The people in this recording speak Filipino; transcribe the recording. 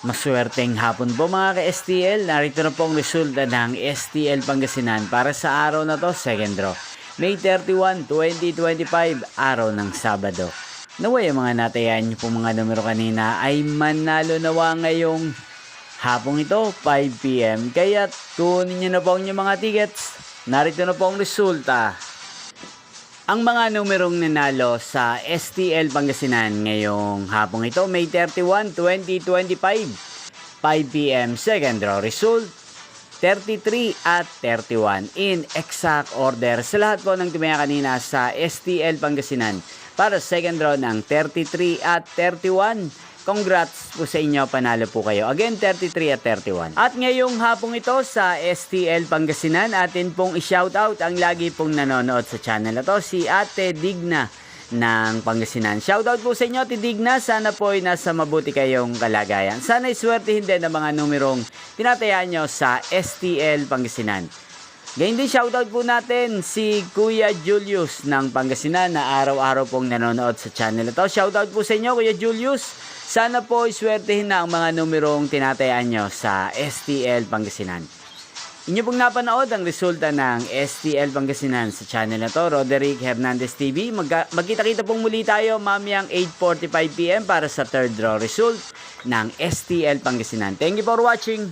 Maswerteng hapon po mga ka-STL. Narito na po ang resulta ng STL Pangasinan para sa araw na to, second draw. May 31, 2025, araw ng Sabado. Naway ang mga natayan niyo po mga numero kanina ay manalo nawa ngayong hapong ito, 5 PM. Kaya kunin niyo na po ang inyong mga tickets. Narito na po ang resulta. Ang mga numerong nanalo sa STL Pangasinan ngayong hapong ito, May 31, 2025, 5 PM, second draw result, 33 at 31 in exact order sa lahat po ng tumaya kanina sa STL Pangasinan para second draw ng 33 at 31. Congrats po sa inyo, panalo po kayo. Again, 33 at 31. At ngayong hapong ito sa STL Pangasinan, atin pong i-shoutout ang lagi pong nanonood sa channel na to, si Ate Digna ng Pangasinan. Shoutout po sa inyo, Ate Digna. Sana po ay nasa mabuti kayong kalagayan. Sana iswertihin din ang mga numerong tinatayaan nyo sa STL Pangasinan. Ganyan din shoutout po natin si Kuya Julius ng Pangasinan na araw-araw pong nanonood sa channel na to. Shoutout po sa inyo, Kuya Julius. Sana po iswertihin na ang mga numerong tinatayaan nyo sa STL Pangasinan. Inyo pong napanood ang resulta ng STL Pangasinan sa channel na to, Roderick Hernandez TV. Magkita-kita pong muli tayo mamayang 8:45 PM para sa third draw result ng STL Pangasinan. Thank you for watching.